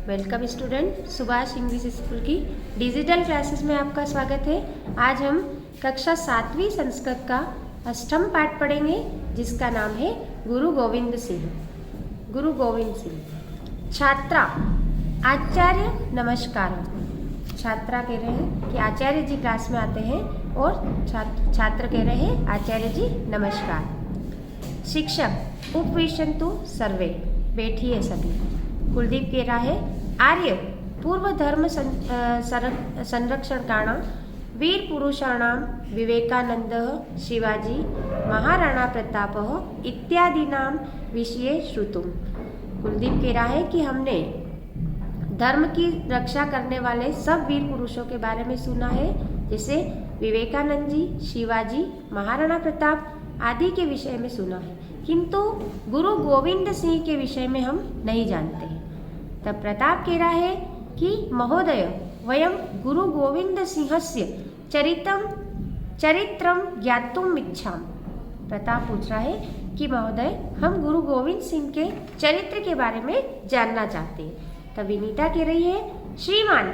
Welcome student, Subhash English school की digital classes में आपका स्वागत है। आज हम कक्षा 7वीं संस्कृत का अष्टम पाठ पढ़ेंगे, जिसका नाम है गुरु गोविंद सिंह। गुरु गोविंद सिंह। छात्रा आचार्य नमस्कार। छात्रा कह रहे हैं कि आचार्य जी क्लास में आते हैं और छात्र कह रहे हैं आचार्य जी नमस्कार। शिक्षक उपविशन्तु सर्वे, बैठिए सभी। कुलदीप कह रहा है आर्य पूर्व धर्म संरक्षणकाणां वीर पुरुषाणां विवेकानंदः, शिवाजी, महाराणा प्रतापः इत्यादीनां विषये श्रुतुम्। कुलदीप कह रहा है कि हमने धर्म की रक्षा करने वाले सब वीर पुरुषों के बारे में सुना है, जैसे विवेकानंद जी, शिवाजी, महाराणा प्रताप आदि के विषय में सुना है, किंतु गुरु गोविंद सिंह के विषय में हम नहीं जानते हैं। तब प्रताप कह रहा है कि महोदय वयं गुरु गोविंद सिंहस्य चरित्रं ज्ञातुम् इच्छामः। प्रताप पूछ रहा है कि महोदय हम गुरु गोविंद सिंह के चरित्र के बारे में जानना चाहते हैं। तब विनीता कह रही है श्रीमान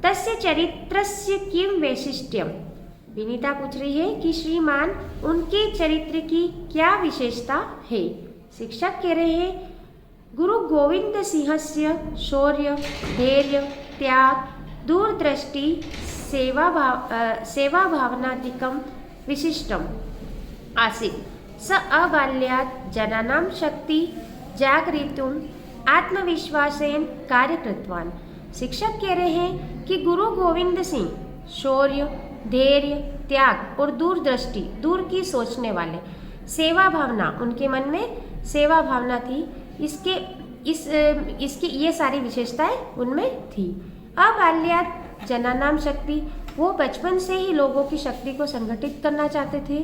तस्य चरित्रस्य किं वैशिष्ट्यम्। विनीता पूछ रही है कि श्रीमान उनके चरित्र की क्या विशेषता है। शिक्षक कह रहे हैं गुरु गोविंद सिंहस्य शौर्य, धैर्य, त्याग, दूरदृष्टि, सेवा भावनादिकं विशिष्टम् आसीत्। स अबाल्यात् जनानां शक्ति जागरितुम् आत्मविश्वासेन कार्य कृतवान्। शिक्षक कह रहे हैं कि गुरु गोविंद सिंह शौर्य, धैर्य, त्याग और दूरदृष्टि, दूर की सोचने वाले, सेवा भावना, उनके मन में सेवा भावना थी, इसकी ये सारी विशेषताएं उनमें थी। अब बाल्यात् जनानाम शक्ति, वो बचपन से ही लोगों की शक्ति को संगठित करना चाहते थे।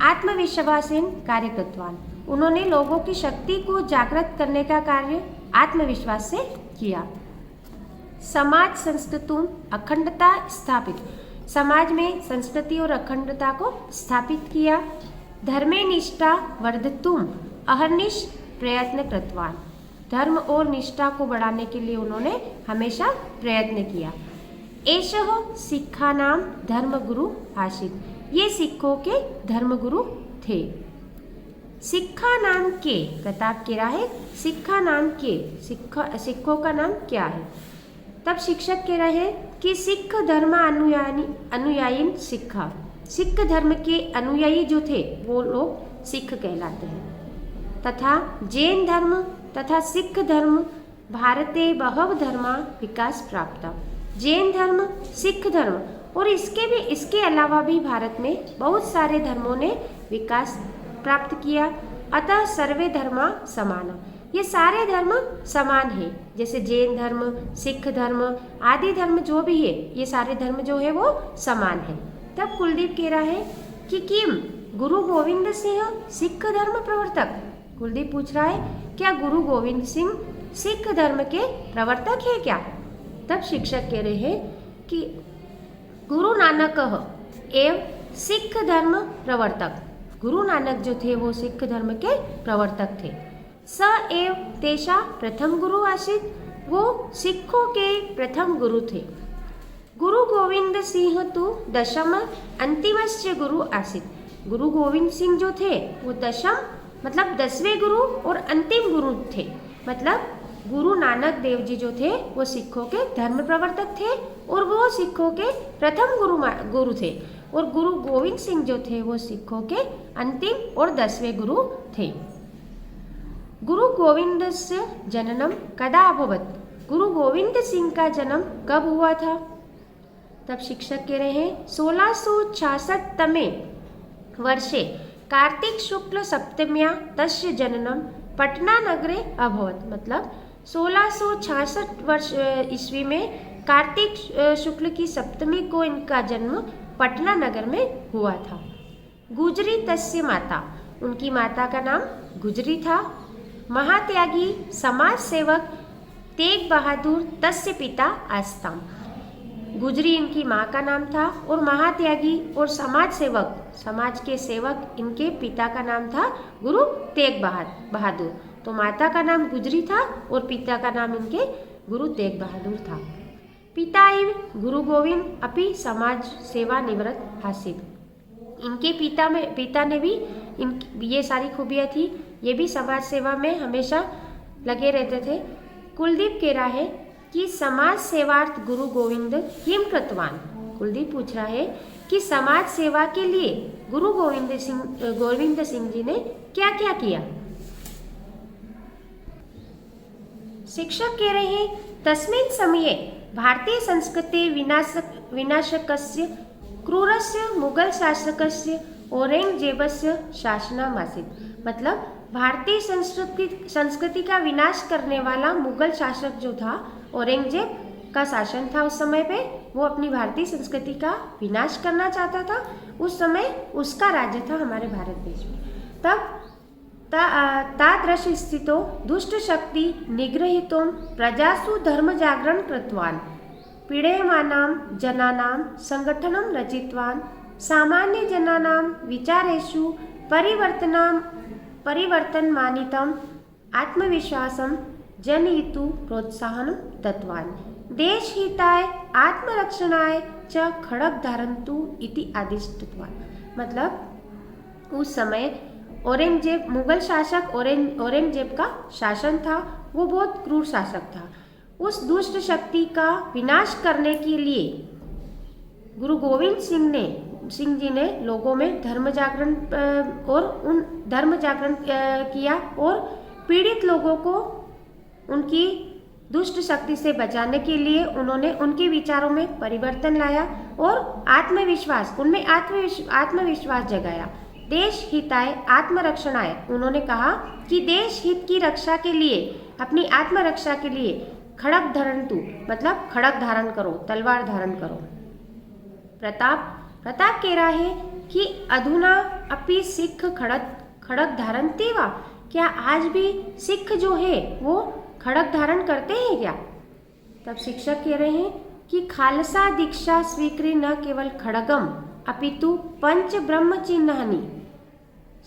आत्मविश्वासेन कार्य कृतवान्, उन्होंने लोगों की शक्ति को जागृत करने का कार्य आत्मविश्वास से किया। समाज संस्कृतुम अखंडता स्थापित, समाज में संस्कृति और अखंडता को स्थापित किया। धर्मे निष्ठा वर्धतुम अहर्निश प्रयत्न कृतवान्, धर्म और निष्ठा को बढ़ाने के लिए उन्होंने हमेशा प्रयत्न किया। एषः सिक्खानां धर्मगुरु आसीत्, ये सिखों के धर्मगुरु थे। सिक्खा नाम के, प्रताप कह रहा है सिक्खा नाम के, सिखों का नाम क्या है। तब शिक्षक कह रहे हैं कि सिख धर्म अनुयायी सिखा, सिख धर्म के अनुयायी जो थे वो लोग सिख कहलाते हैं। तथा जैन धर्म तथा सिख धर्म भारते बहव धर्मा विकास प्राप्त। जैन धर्म, सिख धर्म और इसके अलावा भी भारत में बहुत सारे धर्मों ने विकास प्राप्त किया। अतः सर्वे धर्मा समान, ये सारे धर्म समान है। जैसे जैन धर्म, सिख धर्म आदि धर्म जो भी है, ये सारे धर्म जो है वो समान है। तब कुलदीप कह रहा है कि किम गुरु गोविंद सिंह सिख धर्म प्रवर्तक। कुलदीप पूछ रहा है क्या गुरु गोविंद सिंह सिख धर्म के प्रवर्तक है क्या। तब शिक्षक कह रहे हैं कि गुरु नानक एवं सिख धर्म प्रवर्तक, गुरु नानक जो थे वो सिख धर्म के प्रवर्तक थे। स एव तेषा प्रथम गुरु आसीत्, वो सिखों के प्रथम गुरु थे। गुरु गोविंद सिंह तो दशम अंतिमस्य गुरु आसीत्, गुरु गोविंद सिंह जो थे वो दशम मतलब 10वें गुरु और अंतिम गुरु थे। मतलब गुरु नानक देव जी जो थे वो सिखों के धर्म प्रवर्तक थे और वो सिखों के प्रथम गुरु थे, और गुरु गोविंद सिंह जो थे वो सिखों के अंतिम और 10वें गुरु थे। गुरु गोविंद से जननम कदा अभवत, गुरु गोविंद सिंह का जन्म कब हुआ था। तब शिक्षक कह रहे हैं 1666 तमे वर्षे कार्तिक शुक्ल सप्तम्या तस्य जननम पटना नगरे अभवत। मतलब 1666 वर्ष ईस्वी में कार्तिक शुक्ल की सप्तमी को इनका जन्म पटना नगर में हुआ था। गुजरी तस्य माता, उनकी माता का नाम गुजरी था। महात्यागी समाज सेवक तेग बहादुर तस्य पिता आस्ताम, गुजरी इनकी माँ का नाम था और महात्यागी और समाज सेवक, समाज के सेवक इनके पिता का नाम था गुरु तेग बहादुर। तो माता का नाम गुजरी था और पिता का नाम इनके गुरु तेग बहादुर था। पिता इव गुरु गोविंद अपि समाज सेवा निवृत्त आसीत्। इनके पिता ने भी ये सारी खूबियाँ थी, ये भी समाज सेवा में हमेशा लगे रहते थे। कुलदीप कह रहा है कि समाज सेवार्थ गुरु गोविंद किम कृतवान। कुलदीप पूछ रहा है कि समाज सेवा के लिए गुरु गोविंद सिंह जी ने क्या क्या किया। शिक्षक कह रहे हैं तस्मिन् समये भारतीय संस्कृति विनाशकस्य क्रूरस्य मुगल शासकस्य औरंगजेबस्य शासनमासीत्। मतलब भारतीय संस्कृति का विनाश करने वाला मुगल शासक जो था, औरंगजेब का शासन था उस समय पे, वो अपनी भारतीय संस्कृति का विनाश करना चाहता था। उस समय उसका राज्य था हमारे भारत देश में। तब तादृश स्थितो दुष्ट शक्ति निग्रहीतुं प्रजासु धर्म जागरण कृतवान् पीड्यमानां जनानां संगठनं रचितवान् सामान्य जनानां विचारेषु परिवर्तनमानीतम् आत्मविश्वासं जनयितुं प्रोत्साहनं दत्तवान् देशहिताय आत्मरक्षणाय च खड्ग धारयन्तु इति आदिष्टवान्। मतलब उस समय औरंगजेब, मुगल शासक औरंगजेब का शासन था, वो बहुत क्रूर शासक था। उस दुष्ट शक्ति का विनाश करने के लिए गुरु गोविंद सिंह जी ने लोगों में धर्म जागरण किया और पीड़ित लोगों को उनकी दुष्ट शक्ति से बचाने के लिए उन्होंने उनके विचारों में परिवर्तन लाया और उनमें आत्मविश्वास जगाया। देश हिताय आत्मरक्षणाय, उन्होंने कहा कि देश हित की रक्षा के लिए, अपनी आत्मरक्षा के लिए खड्ग धरन्तु, मतलब खड्ग धारण करो, तलवार धारण करो। प्रताप कह रहा है कि अधुना अपि सिख खड्ग धारन्ति वा, क्या आज भी सिख जो है वो खड्ग धारण करते हैं क्या? तब शिक्षक कह रहे हैं कि खालसा दीक्षा स्वीकृति न केवल खड्गम अपितु पंच ब्रह्म चिन्हानि।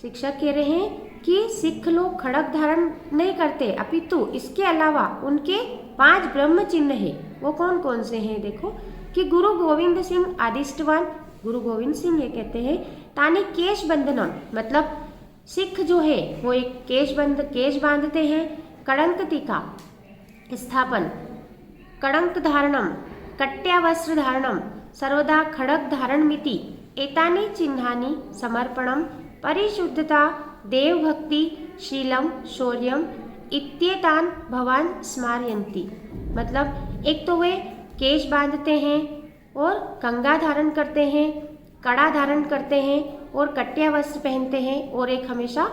शिक्षक कह रहे हैं कि सिख लोग खड्ग धारण नहीं करते, अपितु इसके अलावा उनके 5 ब्रह्म चिन्ह है। वो कौन कौन से हैं? देखो कि गुरु गोविंद सिंह आदिष्टवान, गुरु गोविंद सिंह ये कहते हैं तानी केश बंधनम, मतलब सिख जो है वो एक केश बांधते हैं। कड़ंक टीका स्थापन, कड़ंक धारणम, कट्या वस्त्र धारणम, सर्वदा खड्ग धारण मिति एतानि चिन्हानि समर्पणम, परिशुद्धता, देवभक्ति, शीलम, शौर्यम इत्येतान भवान स्मारयन्ति। मतलब एक तो वे केश बांधते हैं और कंगा धारण करते हैं, कड़ा धारण करते हैं और कट्या वस्त्र पहनते हैं और एक हमेशा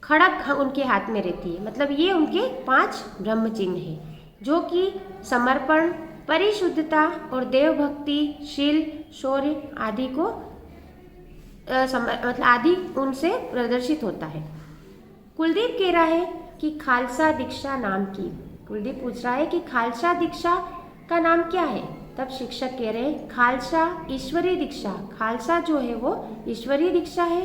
खड्ग उनके हाथ में रहती है। मतलब ये उनके 5 ब्रह्म चिन्ह हैं जो कि समर्पण, परिशुद्धता और देवभक्ति, शील, शौर्य आदि को मतलब आदि उनसे प्रदर्शित होता है। कुलदीप कह रहा है कि खालसा दीक्षा नाम की। कुलदीप पूछ रहा है कि खालसा दीक्षा का नाम क्या है? तब शिक्षक कह रहे हैं खालसा ईश्वरीय दीक्षा। खालसा जो है वो ईश्वरीय दीक्षा है।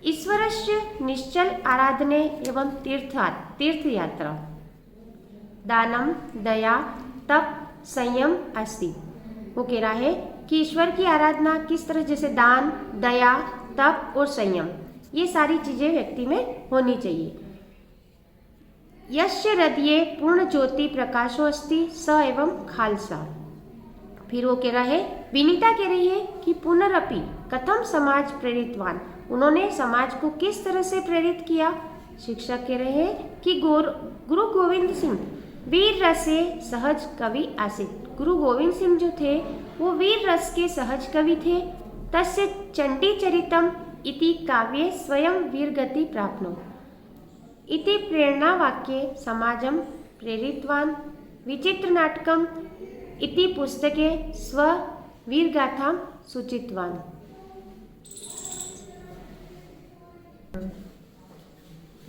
ईश्वरस्य निश्चल आराधने एवं तीर्थ यात्रा, दानम, दया, तप, संयम अस्ति। वो कह रहा है कि ईश्वर की आराधना किस तरह, जैसे दान, दया, तप और संयम, ये सारी चीजें व्यक्ति में होनी चाहिए। यस्य हृदये पूर्ण ज्योति प्रकाशो अस्ति स एवं खालसा। फिर वो कह रहा है, विनीता कह रही है कि पुनरअपि कथम समाज प्रेरितवान, उन्होंने समाज को किस तरह से प्रेरित किया? शिक्षक कह रहे हैं कि गुरु गोविंद सिंह वीर रसे सहज कवि आसीत्। गुरु गोविंद सिंह जो थे वो वीर रस के सहज कवि थे। तस्य चंडी चरितम इति काव्ये स्वयं वीरगति प्राप्नो इति प्रेरणा वाक्ये समाजं प्रेरितवान। विचित्र नाटकम इति पुस्तके स्व वीरगाथा सूचितवान।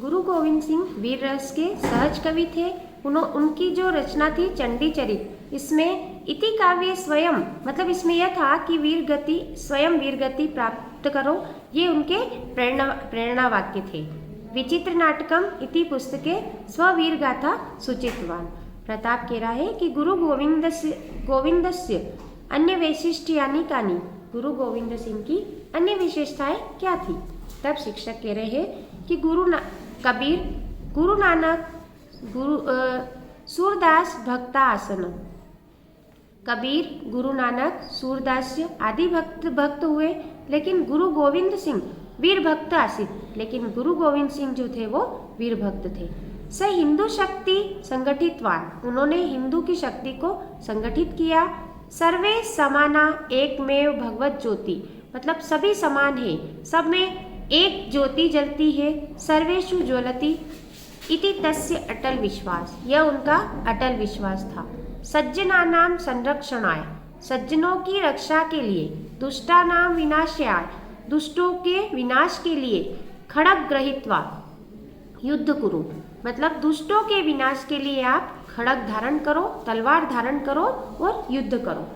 गुरु गोविंद सिंह वीर रस के सहज कवि थे। उनकी जो रचना थी चंडी चरित, इसमें इति काव्य स्वयं, मतलब इसमें यह था कि स्वयं वीरगति प्राप्त करो, ये उनके प्रेरणा वाक्य थे। विचित्र नाटकम इति पुस्तके स्ववीर गाथा सूचितवान। प्रताप कह रहा है कि गुरु गोविंदस्य अन्य वैशिष्ट्यानि कानि, गुरु गोविंद सिंह की अन्य विशेषताएं क्या थी। तब शिक्षक कह रहे हैं कि कबीर, गुरु नानक, सूरदास भक्ता आसन। कबीर, गुरु नानक, सूरदास आदि भक्त हुए, लेकिन गुरु गोविंद सिंह वीर भक्त आसित, लेकिन गुरु गोविंद सिंह जो थे वो वीर भक्त थे। स हिंदू शक्ति संगठितवान, उन्होंने हिंदू की शक्ति को संगठित किया। सर्वे समाना एकमेव भगवत ज्योति, मतलब सभी समान है, सब में एक ज्योति जलती है। सर्वेषु ज्वलति इति तस्य अटल विश्वास, यह उनका अटल विश्वास था। सज्जनानां संरक्षणाय, सज्जनों की रक्षा के लिए। दुष्टानां विनाशाय, दुष्टों के विनाश के लिए। खड़ग ग्रहीत्वा युद्ध कुरु, मतलब दुष्टों के विनाश के लिए आप खड़ग धारण करो, तलवार धारण करो और युद्ध करो।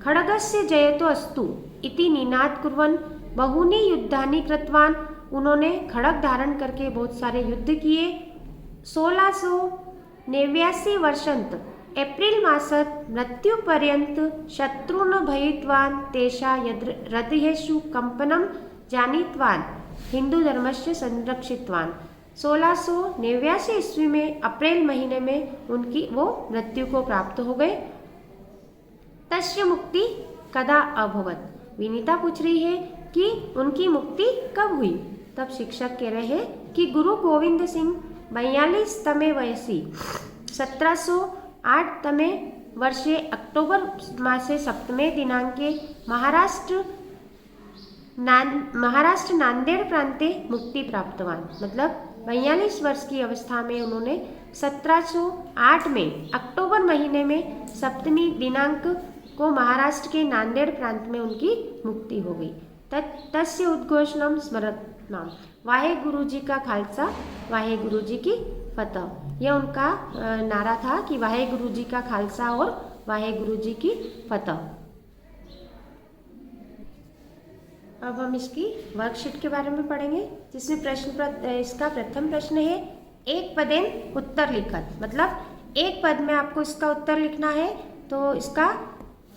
खड़गस्य जयतो अस्तु इति निनाद कुर्वन् बहुनि युद्धानि कृतवान, उन्होंने खड़ग धारण करके बहुत सारे युद्ध किए। 1689 वर्षंत एप्रिल मासत मृत्युपर्यंत शत्रुन भयित्वान् तेषा हृदयेषु कंपनं जानीतवान् हिंदू धर्मस्य संरक्षितवान्। 1689 ईस्वी में अप्रैल महीने में उनकी वो मृत्यु को प्राप्त हो गए। तस्य मुक्ति कदा अभवत, विनीता पूछ रही है कि उनकी मुक्ति कब हुई। तब शिक्षक कह रहे हैं कि गुरु गोविंद सिंह 42 तमे वयसी 1708 तमे वर्षे अक्टोबर मासे 7मे दिनांके महाराष्ट्र नांदेड़ प्रांते मुक्ति प्राप्तवान, मतलब 42 वर्ष की अवस्था में उन्होंने 1708 में अक्टूबर महीने में 7वीं दिनांक को महाराष्ट्र के नांदेड़ प्रांत में उनकी मुक्ति हो गई। तस्य उद्घोषणम स्मरणाम, वाहे गुरु जी का खालसा वाहे गुरु जी की फतह, यह उनका नारा था कि वाहे गुरु जी का खालसा और वाहे गुरु जी की फतह। अब हम इसकी वर्कशीट के बारे में पढ़ेंगे, जिसमें इसका प्रथम प्रश्न है एक पदेन उत्तर लिखत, मतलब एक पद में आपको इसका उत्तर लिखना है। तो इसका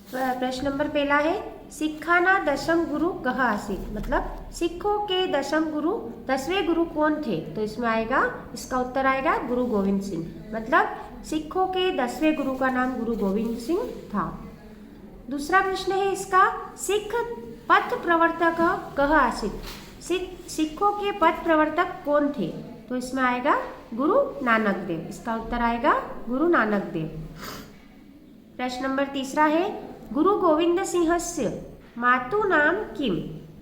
प्रश्न नंबर पहला है सिखाना दशम गुरु कह आसित, मतलब सिखों के दशम गुरु 10वें गुरु कौन थे। तो इसमें आएगा, इसका उत्तर आएगा गुरु गोविंद सिंह, मतलब सिखों के 10वें गुरु का नाम गुरु गोविंद सिंह था। दूसरा प्रश्न है इसका सिख पथ प्रवर्तक कह आसित, सिखों के पथ प्रवर्तक कौन थे। तो इसमें आएगा गुरु नानक देव, इसका उत्तर आएगा गुरु नानक देव। प्रश्न नंबर तीसरा है गुरु गोविंद सिंहस्य मातु नाम किम,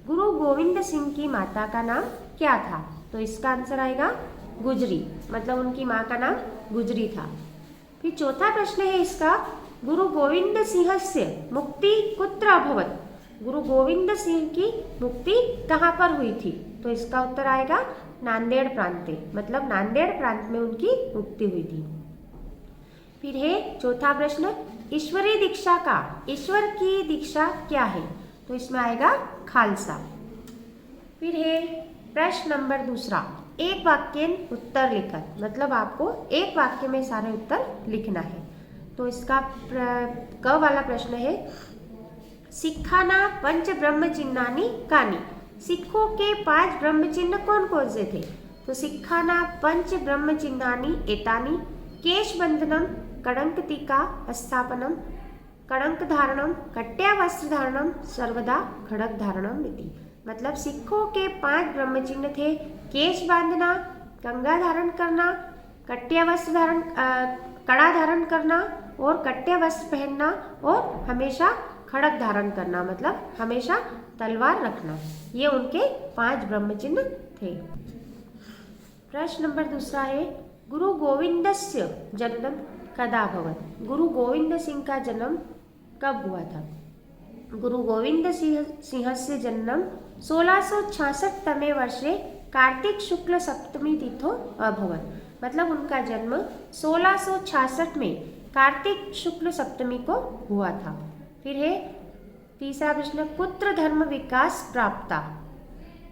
गुरु गोविंद सिंह की माता का नाम क्या था। तो इसका आंसर आएगा गुजरी, मतलब उनकी माँ का नाम गुजरी था। फिर चौथा प्रश्न है इसका गुरु गोविंद सिंहस्य मुक्ति कुत्र अभवत, गुरु गोविंद सिंह की मुक्ति कहाँ पर हुई थी। तो इसका उत्तर आएगा नांदेड़ प्रांते, मतलब नांदेड़ प्रांत में उनकी मुक्ति हुई थी। फिर है चौथा प्रश्न ईश्वरी दीक्षा का, ईश्वर की दीक्षा क्या है। तो इसमें आएगा खालसा। फिर है प्रश्न नंबर दूसरा एक वाक्य उत्तर लिखत, मतलब आपको एक वाक्य में सारे उत्तर लिखना है। तो इसका क वाला प्रश्न है सिखाना पंच ब्रह्म चिन्हानी कानी, सिखों के 5 ब्रह्म चिन्ह कौन कौन से थे। तो सिखाना पंच ब्रह्म चिन्हानी एतानी केश बंधनम कड़ंक टीका स्थापनम कड़ंक धारणम कट्या वस्त्र धारणम सर्वदा खड़ग धारणम इति, मतलब सिखों के 5 ब्रह्म चिन्ह थे केश बांधना, कंगा धारण करना, कट्या वस्त्र धारण कड़ा धारण करना और कट्या वस्त्र पहनना और हमेशा खड़ग धारण करना, मतलब हमेशा तलवार रखना। ये उनके 5 ब्रह्म चिन्ह थे। प्रश्न नंबर दूसरा है गुरु गोविंदस्य जन्म कदा भवत, गुरु गोविंद सिंह का जन्म कब हुआ था। गुरु गोविंद सिंह से जन्म 1666 तमे वर्षे कार्तिक शुक्ल सप्तमी तिथो अभवत, मतलब उनका जन्म 1666 में कार्तिक शुक्ल सप्तमी को हुआ था। फिर है तीसरा प्रश्न कुत्र धर्म विकास प्राप्ता,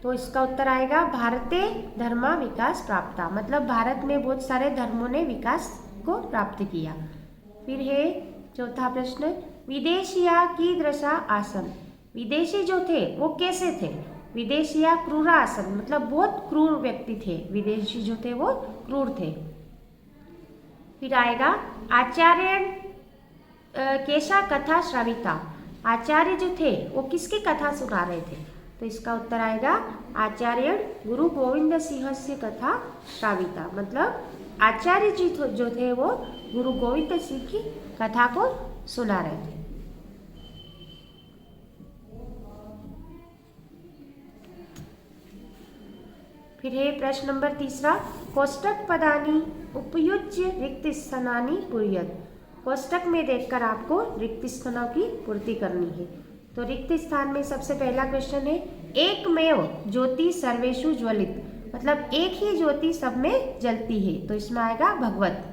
तो इसका उत्तर आएगा भारते धर्मा विकास प्राप्ता, मतलब भारत में बहुत सारे धर्मों ने विकास को प्राप्त किया। फिर है चौथा प्रश्न, विदेशिया कीदृशा आसन, विदेशी जो थे वो कैसे थे, विदेशिया क्रूरा आसन मतलब बहुत क्रूर व्यक्ति थे, विदेशी जो थे वो क्रूर थे। फिर आएगा आचार्य केशा कथा श्राविता, आचार्य जो थे वो किसकी कथा सुना रहे थे, तो इसका उत्तर आएगा आचार्य गुरु गोविंद सिंह से कथा श्राविता, मतलब आचार्य जी जो थे वो गुरु गोविंद सिंह की कथा को सुना रहे थे। फिर है प्रश्न नंबर तीसरा, कोष्टक पदानी उपयुज्य रिक्त स्थानानि पूर्यत, कोष्टक में देखकर आपको रिक्त स्थानों की पूर्ति करनी है। तो रिक्त स्थान में सबसे पहला क्वेश्चन है, एकमेव ज्योति सर्वेषु ज्वलित, मतलब एक ही ज्योति सब में जलती है, तो इसमें आएगा भगवत,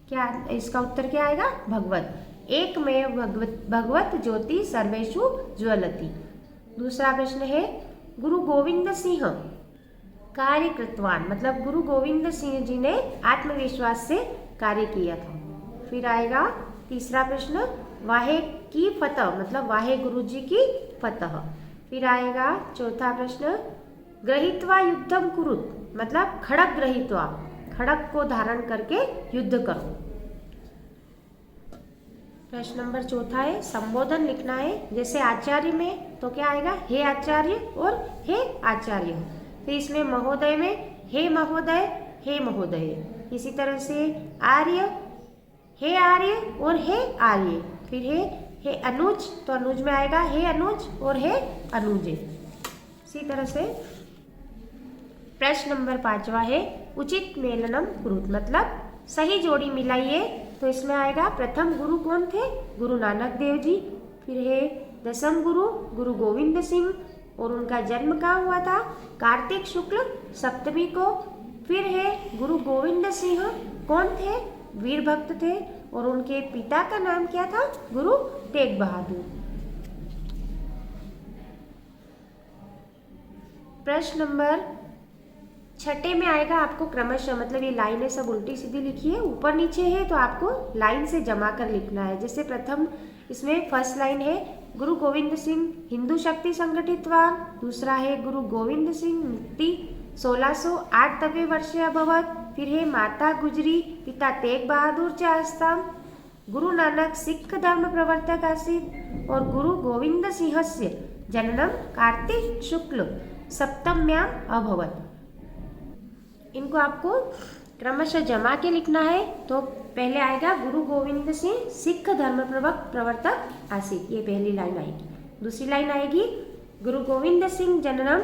क्या इसका उत्तर क्या आएगा, भगवत, एकमेव भगवत ज्योति सर्वेषु ज्वलति। दूसरा प्रश्न है, गुरु गोविंद सिंह कार्य कृतवान, मतलब गुरु गोविंद सिंह जी ने आत्मविश्वास से कार्य किया था। फिर आएगा तीसरा प्रश्न, वाहे की फतह, मतलब वाहे गुरु जी की फतह। फिर आएगा चौथा प्रश्न, ग्रहित्वा युद्धम कुरुत, मतलब खड़ग ग्रहित्वा, खड़ग को धारण करके युद्ध करो। प्रश्न नंबर चौथा है, संबोधन लिखना है, जैसे आचार्य में तो क्या आएगा, हे आचार्य और हे आचार्य, फिर इसमें महोदय में हे महोदय, हे महोदय, इसी तरह से आर्य, हे आर्य और हे आर्य, फिर हे अनुज, तो अनुज में आएगा हे अनुज और हे अनुजे। इसी तरह से प्रश्न नंबर 5वां है, उचित मेलनम कुरुत, मतलब सही जोड़ी मिलाइए, तो इसमें आएगा प्रथम गुरु कौन थे, गुरु नानक देव जी, फिर है दसम गुरु गुरु गोविंद सिंह और उनका जन्म कहाँ हुआ था, कार्तिक शुक्ल सप्तमी को। फिर है गुरु गोविंद सिंह कौन थे, वीर भक्त थे और उनके पिता का नाम क्या था, गुरु तेग बहादुर। प्रश्न नंबर 6 में आएगा आपको क्रमशः, मतलब ये लाइनें सब उल्टी सीधी लिखी है, ऊपर नीचे है तो आपको लाइन से जमा कर लिखना है। जैसे प्रथम इसमें फर्स्ट लाइन है, गुरु गोविंद सिंह हिंदू शक्ति संगठितवान, दूसरा है गुरु गोविंद सिंह मुक्ति 1608 वर्षे अभवत, फिर है माता गुजरी पिता तेग बहादुर च आस्ताम, गुरु नानक सिख धर्म प्रवर्तक आसीत् और गुरु गोविंद सिंहस्य जननम कार्तिक शुक्ल सप्तम्याम अभवत। इनको आपको क्रमशः जमा के लिखना है। तो पहले आएगा गुरु गोविंद सिंह सिख धर्म प्रवर्तक आसीत्, ये पहली लाइन आएगी। दूसरी लाइन आएगी गुरु गोविंद सिंह जननम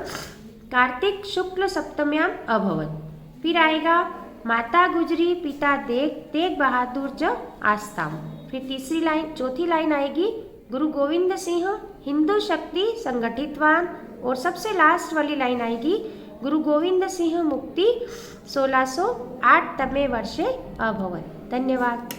कार्तिक शुक्ल सप्तम्याम अभवत। फिर आएगा माता गुजरी पिता तेग बहादुर च आस्ताम। फिर तीसरी लाइन चौथी लाइन आएगी गुरु गोविंद सिंह हिंदू शक्ति संगठितवान और सबसे लास्ट वाली लाइन आएगी गुरु गोविंद सिंह मुक्ति 1608 वर्षे अभवत। धन्यवाद।